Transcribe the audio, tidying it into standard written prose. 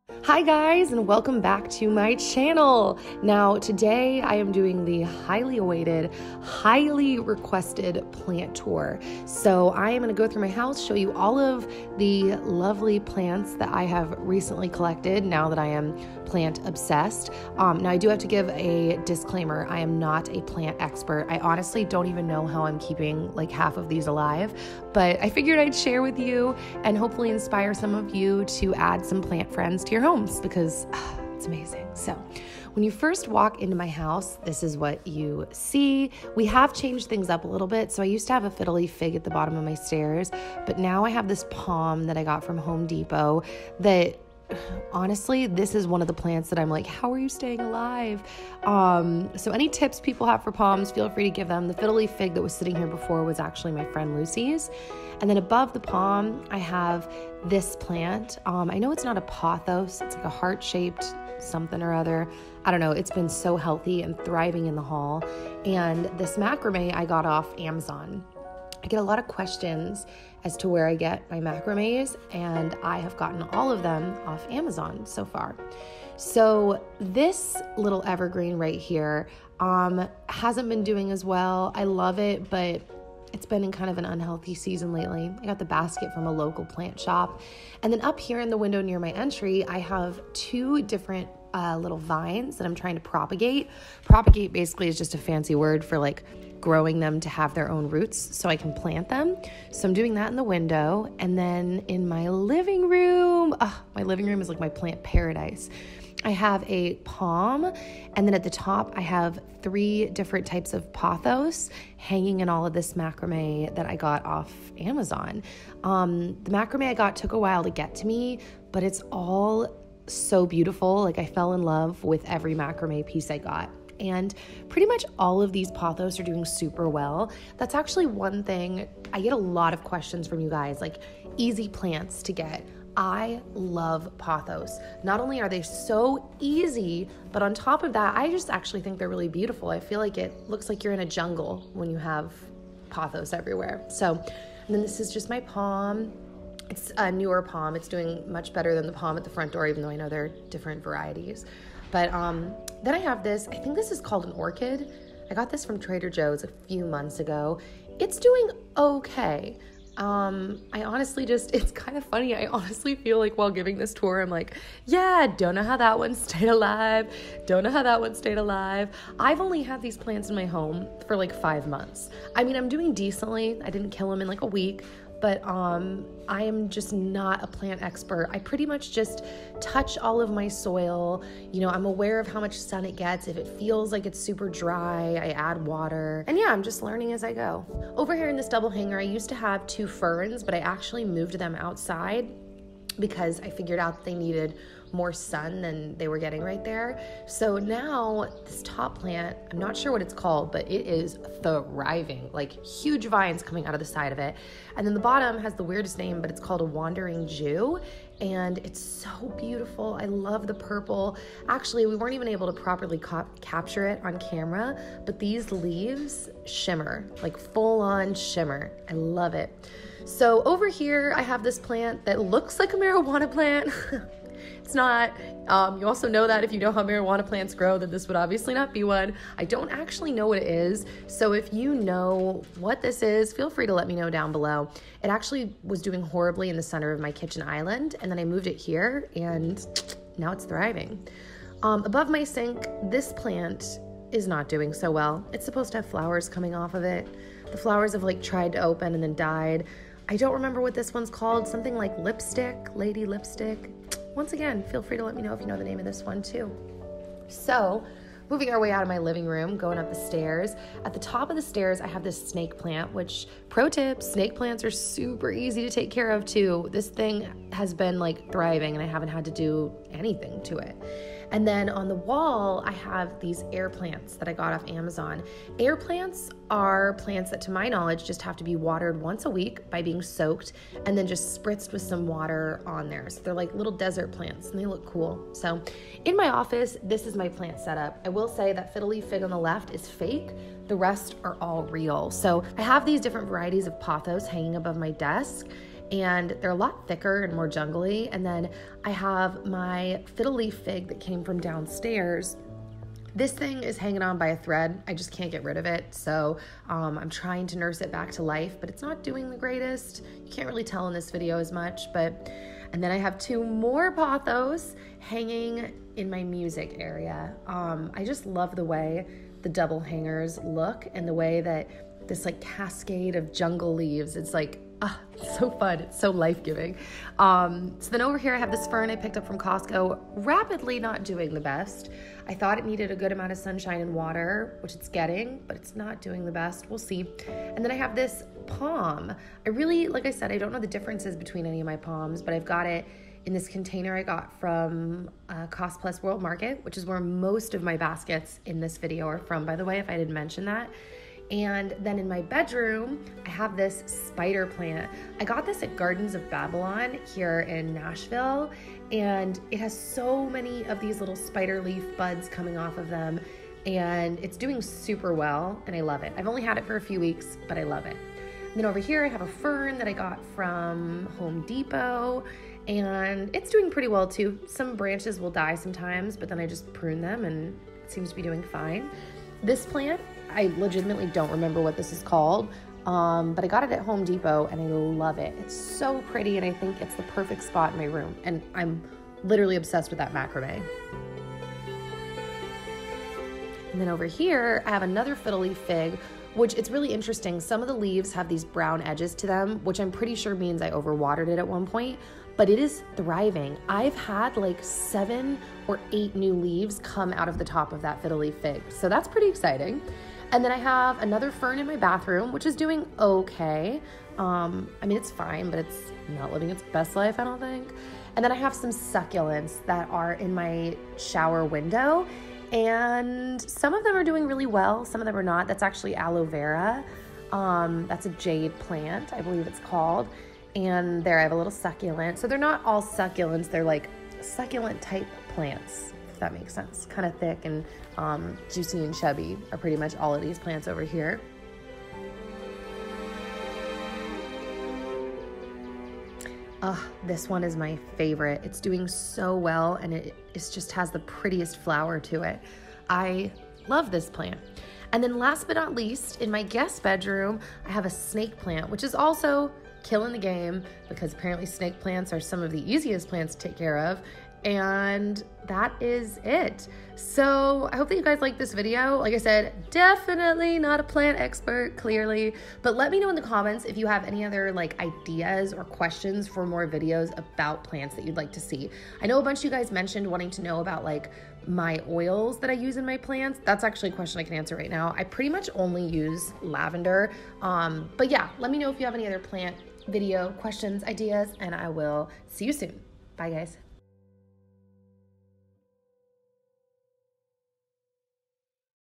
Hi guys, and welcome back to my channel. Now today I am doing the highly awaited, highly requested plant tour. So I am going to go through my house, show you all of the lovely plants that I have recently collected now that I am plant obsessed. Now I do have to give a disclaimer. I am not a plant expert. I honestly don't even know how I'm keeping like half of these alive, but I figured I'd share with you and hopefully inspire some of you to add some plant friends to your homes because it's amazing. So when you first walk into my house, this is what you see. We have changed things up a little bit. So I used to have a fiddly fig at the bottom of my stairs, but now I have this palm that I got from Home Depot that honestly, this is one of the plants that I'm like, how are you staying alive? So any tips people have for palms, feel free to give them. The fiddly fig that was sitting here before was actually my friend Lucy's. And then above the palm, I have this plant. I know it's not a pothos. It's like a heart-shaped something or other. I don't know. It's been so healthy and thriving in the hall. And this macrame I got off Amazon. I get a lot of questions as to where I get my macrames, and I have gotten all of them off Amazon so far. So this little evergreen right here hasn't been doing as well. I love it, but it's been in kind of an unhealthy season lately. I got the basket from a local plant shop. And then up here in the window near my entry, I have two different little vines that I'm trying to propagate. Propagate basically is just a fancy word for like growing them to have their own roots so I can plant them. So I'm doing that in the window. And then in my living room, my living room is like my plant paradise. I have a palm, and then at the top I have 3 different types of pothos hanging in all of this macrame that I got off Amazon. The macrame I got took a while to get to me, but it's all so beautiful. Like I fell in love with every macrame piece I got. And pretty much all of these pothos are doing super well. That's actually one thing. I get a lot of questions from you guys, like easy plants to get. I love pothos. Not only are they so easy, but on top of that, I just actually think they're really beautiful. I feel like it looks like you're in a jungle when you have pothos everywhere. So, and then this is just my palm. It's a newer palm. It's doing much better than the palm at the front door, even though I know there are different varieties. But then I have this, I think this is called an orchid. I got this from Trader Joe's a few months ago. It's doing okay. I honestly it's kind of funny. I honestly feel like while giving this tour, I'm like, yeah, don't know how that one stayed alive. Don't know how that one stayed alive. I've only had these plants in my home for like 5 months. I mean, I'm doing decently. I didn't kill them in like a week. But I am just not a plant expert. I pretty much just touch all of my soil. You know, I'm aware of how much sun it gets. If it feels like it's super dry, I add water. And yeah, I'm just learning as I go. Over here in this double hanger, I used to have 2 ferns, but I actually moved them outside because I figured out they needed more sun than they were getting right there. So now this top plant, I'm not sure what it's called, but it is thriving, like huge vines coming out of the side of it. And then the bottom has the weirdest name, but it's called a wandering Jew. And it's so beautiful. I love the purple. Actually, we weren't even able to properly capture it on camera, but these leaves shimmer, like full on shimmer. I love it. So over here, I have this plant that looks like a marijuana plant. It's not. You also know that if you know how marijuana plants grow, that this would obviously not be one. I don't actually know what it is. So if you know what this is, feel free to let me know down below. It actually was doing horribly in the center of my kitchen island, and then I moved it here, and now it's thriving. Above my sink, this plant is not doing so well. It's supposed to have flowers coming off of it. The flowers have like tried to open and then died. I don't remember what this one's called. Something like lipstick, lady lipstick. Once again, feel free to let me know if you know the name of this one too. So, moving our way out of my living room, going up the stairs. At the top of the stairs, I have this snake plant, which, pro tip, snake plants are super easy to take care of too. This thing has been like thriving and I haven't had to do anything to it. And then on the wall, I have these air plants that I got off Amazon. Air plants are plants that, to my knowledge, just have to be watered once a week by being soaked and then just spritzed with some water on there. So they're like little desert plants and they look cool. So in my office, this is my plant setup. I will say that fiddly fig on the left is fake. The rest are all real. So I have these different varieties of pothos hanging above my desk. and they're a lot thicker and more jungly. And then I have my fiddle leaf fig that came from downstairs. This thing is hanging on by a thread. I just can't get rid of it. So I'm trying to nurse it back to life, but it's not doing the greatest. You can't really tell in this video as much, and then I have 2 more pothos hanging in my music area. I just love the way the double hangers look and the way that this like cascade of jungle leaves, it's like, it's so fun. It's so life-giving. So then over here I have this fern I picked up from Costco, rapidly not doing the best. I thought it needed a good amount of sunshine and water, which it's getting, but it's not doing the best. We'll see. And then I have this palm. I really, like I said, I don't know the differences between any of my palms, but I've got it in this container I got from Cost Plus World Market, which is where most of my baskets in this video are from, by the way, if I didn't mention that. And then in my bedroom, I have this spider plant. I got this at Gardens of Babylon here in Nashville, and it has so many of these little spider leaf buds coming off of them, and it's doing super well, and I love it. I've only had it for a few weeks, but I love it. And then over here, I have a fern that I got from Home Depot, and it's doing pretty well too. Some branches will die sometimes, but then I just prune them, and it seems to be doing fine. This plant, I legitimately don't remember what this is called, but I got it at Home Depot and I love it. It's so pretty and I think it's the perfect spot in my room, and I'm literally obsessed with that macrame. And then over here, I have another fiddle leaf fig, which it's really interesting. Some of the leaves have these brown edges to them, which I'm pretty sure means I overwatered it at one point, but it is thriving. I've had like 7 or 8 new leaves come out of the top of that fiddle leaf fig, so that's pretty exciting. And then I have another fern in my bathroom, which is doing okay. I mean, it's fine, but it's not living its best life, I don't think. And then I have some succulents that are in my shower window, and some of them are doing really well, some of them are not. That's actually aloe vera. That's a jade plant, I believe it's called. And there I have a little succulent. So they're not all succulents, they're like succulent type plants, if that makes sense. Kind of thick and juicy and chubby are pretty much all of these plants over here. This one is my favorite. It's doing so well, and it just has the prettiest flower to it. I love this plant. And then last but not least, in my guest bedroom, I have a snake plant, which is also killing the game because apparently snake plants are some of the easiest plants to take care of. And that is it. So I hope that you guys like this video. Like I said, definitely not a plant expert, clearly, but let me know in the comments if you have any other like ideas or questions for more videos about plants that you'd like to see. I know a bunch of you guys mentioned wanting to know about like my oils that I use in my plants. That's actually a question I can answer right now. I pretty much only use lavender. But yeah, let me know if you have any other plant video questions, ideas, and I will see you soon. Bye guys.